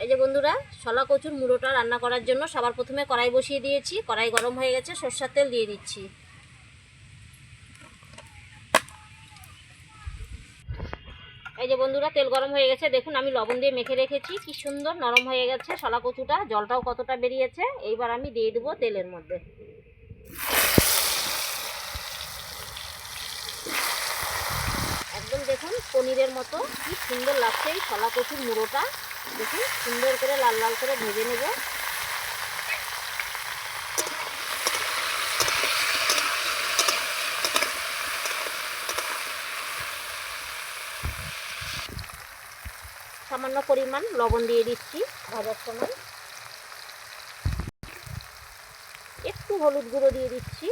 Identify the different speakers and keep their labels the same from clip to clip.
Speaker 1: এই যে বন্ধুরা, শলা কচুর মুড়োটা রান্না করার জন্য সবার প্রথমে কড়াই বসিয়ে দিয়েছি। কড়াই গরম হয়ে গেছে, সরষের তেল দিয়ে দিচ্ছি। এই যে বন্ধুরা, তেল গরম হয়ে গেছে। দেখুন আমি লবণ দিয়ে মেখে রেখেছি, কি সুন্দর নরম হয়ে গেছে শলা কচুটা। জলটাও কতটা বেরিয়েছে। এইবার আমি দিয়ে দেবো তেলের মধ্যে। একদম দেখুন পনিরের মতো কি সুন্দর লাগছে এই শলা কচুর মুড়োটা। দেখুন সুন্দর করে লাল লাল করে ভেজে নেব। সামান্য পরিমাণ লবণ দিয়ে দিচ্ছি ভাজার সময়। একটু হলুদ গুঁড়ো দিয়ে দিচ্ছি।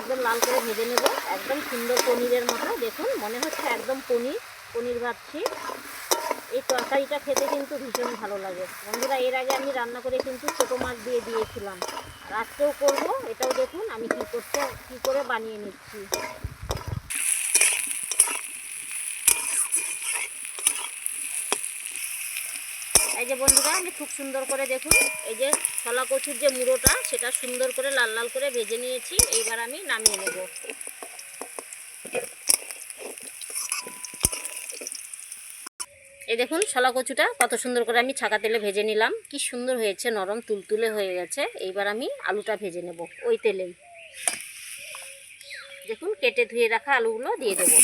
Speaker 1: একদম লাল করে ভেজে নেব, একদম সুন্দর পনিরের মতো। দেখুন মনে হচ্ছে একদম পনির ভাজছি। এই তরকারিটা খেতে কিন্তু ভীষণ ভালো লাগে বন্ধুরা। এর আগে আমি রান্না করে কিন্তু ছোটো মাছ দিয়ে দিয়েছিলাম, আর আজকেও করবো। এটাও দেখুন আমি কী করে বানিয়ে নিচ্ছি। এই যে বন্ধুরা, আমি খুব সুন্দর করে দেখুন এই যে শলা কচুর যে মুড়োটা, সেটা সুন্দর করে লাল লাল করে ভেজে নিয়েছি। এইবার আমি নামিয়ে নেব। এই দেখুন শলা কচুটা কত সুন্দর করে আমি ছাকা তেলে ভেজে নিলাম। কি সুন্দর হয়েছে, নরম তুলতুলে হয়ে গেছে। এইবার আমি আলুটা ভেজে নেব ওই তেলেই। দেখুন কেটে ধুয়ে রাখা আলুগুলো দিয়ে দেবো।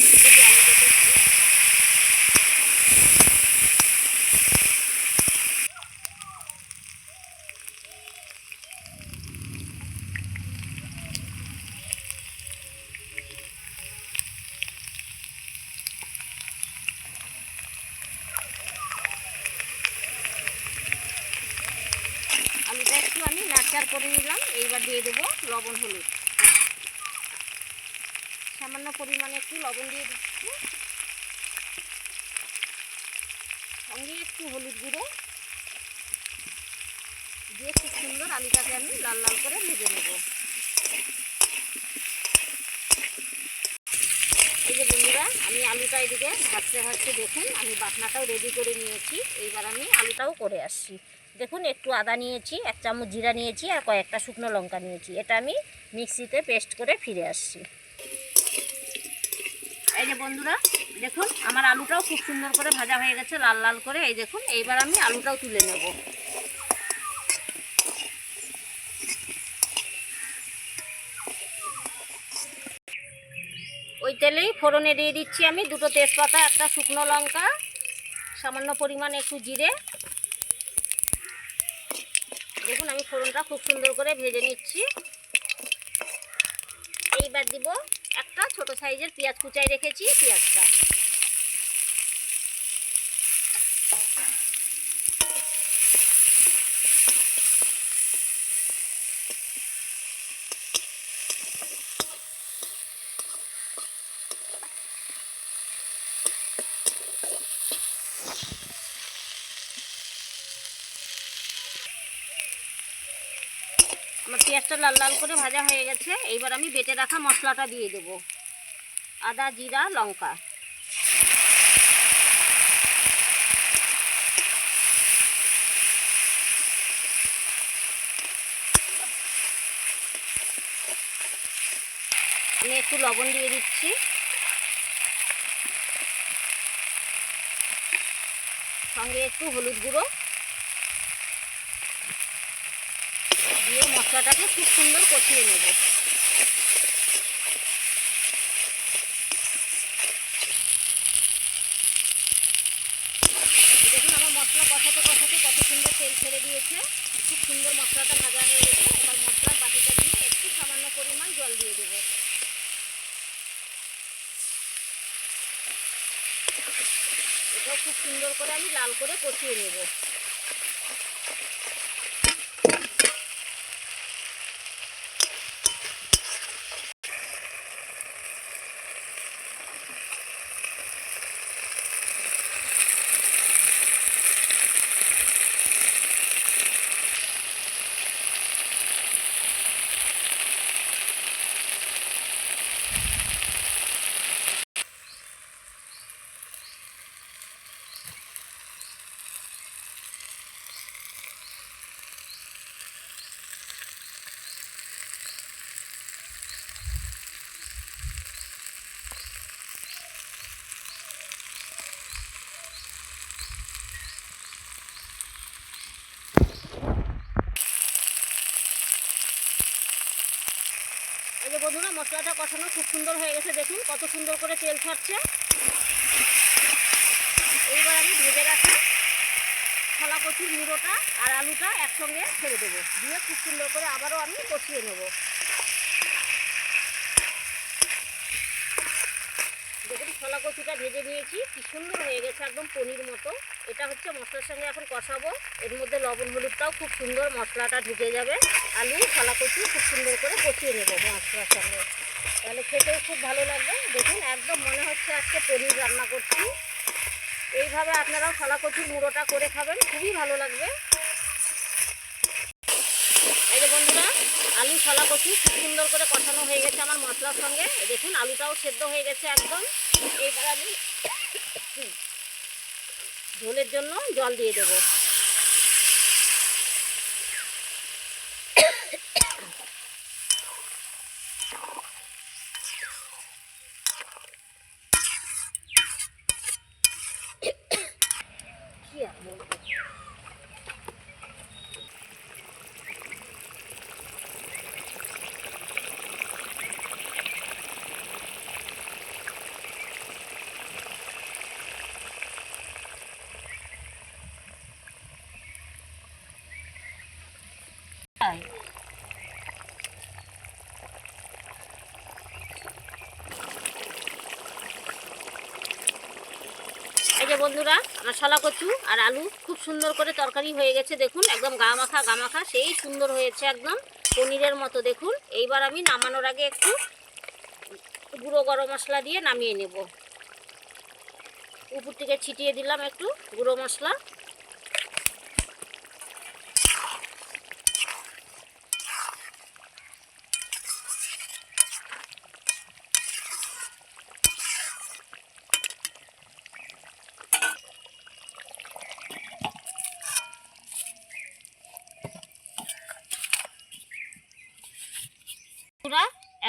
Speaker 1: আলুটা একটু আমি নাড়চাড় করে নিলাম। এইবার দিয়ে দেবো লবণ হলুদ। সামান্য পরিমাণে একটু লবণ দিয়ে দিচ্ছি, সঙ্গে একটু হলুদ গুঁড়ো দিয়ে খুব সুন্দর আলুটাকে আমি লাল লাল করে ভেজে নেব। এই যে বন্ধুরা, আমি আলুটা এদিকে ভাজতে ভাজতে দেখুন আমি বাটনাটাও রেডি করে নিয়েছি। এইবার আমি আলুটাও করে আসছি। দেখুন একটু আদা নিয়েছি, 1 চামচ জিরা নিয়েছি, আর কয়েকটা শুকনো লঙ্কা নিয়েছি। এটা আমি মিক্সিতে পেস্ট করে ফিরে আসছি। এই যে বন্ধুরা, দেখুন আমার আলুটাও খুব সুন্দর করে ভাজা হয়ে গেছে লাল লাল করে। এই দেখুন এইবার আমি আলুটাও তুলে নেব। ওই তেলেই ফোড়নে দিয়ে দিচ্ছি আমি 2টো তেজপাতা, 1টা শুকনো লঙ্কা, সামান্য পরিমাণ একটু জিরে। দেখুন আমি ফোড়নটা খুব সুন্দর করে ভেজে নিচ্ছি। এইবার দিব একটা ছোট সাইজের পেঁয়াজ কুচাই রেখেছি, পেঁয়াজটা। আমার পেঁয়াজটা লাল লাল করে ভাজা হয়ে গেছে। এইবার আমি বেটে রাখা মশলাটা দিয়ে দেব। আদা জিরা লঙ্কা। আমি একটু লবণ দিয়ে দিচ্ছি, সঙ্গে একটু হলুদ গুঁড়ো দিয়ে মশলাটাকে খুব সুন্দর কষিয়ে নেব। দেখুন আমার মশলা কষাতে কষাতে কত সুন্দর তেল ছেড়ে দিয়েছে। খুব সুন্দর মশলাটা ভাজা হয়ে গেছে। এবার মশলার বাটিটা দিয়ে একটু সামান্য পরিমাণ জল দিয়ে দেবো। এটাও খুব সুন্দর করে আমি লাল করে কষিয়ে নেব। বন্ধুরা মশলাটা কষানো খুব সুন্দর হয়ে গেছে, দেখুন কত সুন্দর করে তেল ছাড়ছে। এইবার আমি ভেজে রাখা ছোলা কচুর মুড়োটা আর আলুটা একসঙ্গে ছেড়ে দেবো, দিয়ে খুব সুন্দর করে আবারও আমি কষিয়ে নেব। দেখুন ছোলা কচুটা ভেজে নিয়েছি, কি সুন্দর হয়ে গেছে, একদম পনির মতো। এটা হচ্ছে মশলার সঙ্গে এখন কষাবো। এর মধ্যে লবণ হলুদটাও খুব সুন্দর মশলাটা ঢুকে যাবে। আলু ছোলা কচু খুব সুন্দর করে কষিয়ে নেবো মশলার সঙ্গে, তাহলে খেতেও খুব ভালো লাগবে। দেখুন একদম মনে হচ্ছে আজকে পনির রান্না করছি। এইভাবে আপনারাও ছোলা কচুর মুড়োটা করে খাবেন, খুবই ভালো লাগবে। এই যে বন্ধুরা আলু ছোলা কচু খুব সুন্দর করে কষানো হয়ে গেছে আমার মশলার সঙ্গে। দেখুন আলুটাও সেদ্ধ হয়ে গেছে একদম। এইবার আমি ঝোলের জন্য জল দিয়ে দেবো। এই যে বন্ধুরা আমার ছোলা কচু আর আলু খুব সুন্দর করে তরকারি হয়ে গেছে, দেখুন একদম গা মাখা সেই সুন্দর হয়েছে, একদম পনিরের মতো। দেখুন এইবার আমি নামানোর আগে একটু গুঁড়ো গরম মশলা দিয়ে নামিয়ে নেব। উপর থেকে ছিটিয়ে দিলাম একটু গুঁড়ো মশলা।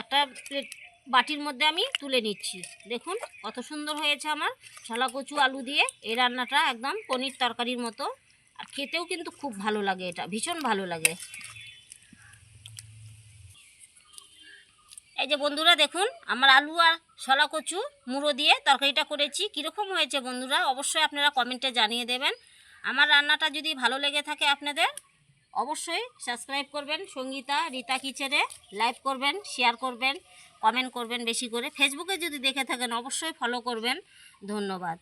Speaker 1: একটা বাটির মধ্যে আমি তুলে নিচ্ছি। দেখুন কত সুন্দর হয়েছে আমার ছোলা কচু আলু দিয়ে এই রান্নাটা, একদম পনির তরকারির মতো। আর খেতেও কিন্তু খুব ভালো লাগে, এটা ভীষণ ভালো লাগে। এই যে বন্ধুরা দেখুন আমার আলু আর ছোলা কচু মুড়ো দিয়ে তরকারিটা করেছি। কীরকম হয়েছে বন্ধুরা অবশ্যই আপনারা কমেন্টে জানিয়ে দেবেন। আমার রান্নাটা যদি ভালো লেগে থাকে আপনাদের অবশ্যই সাবস্ক্রাইব করবেন সঙ্গীতা রীতা কিচেনে, লাইক করবেন, শেয়ার করবেন, কমেন্ট করবেন বেশি করে। ফেসবুকে যদি দেখে থাকেন অবশ্যই ফলো করবেন। ধন্যবাদ।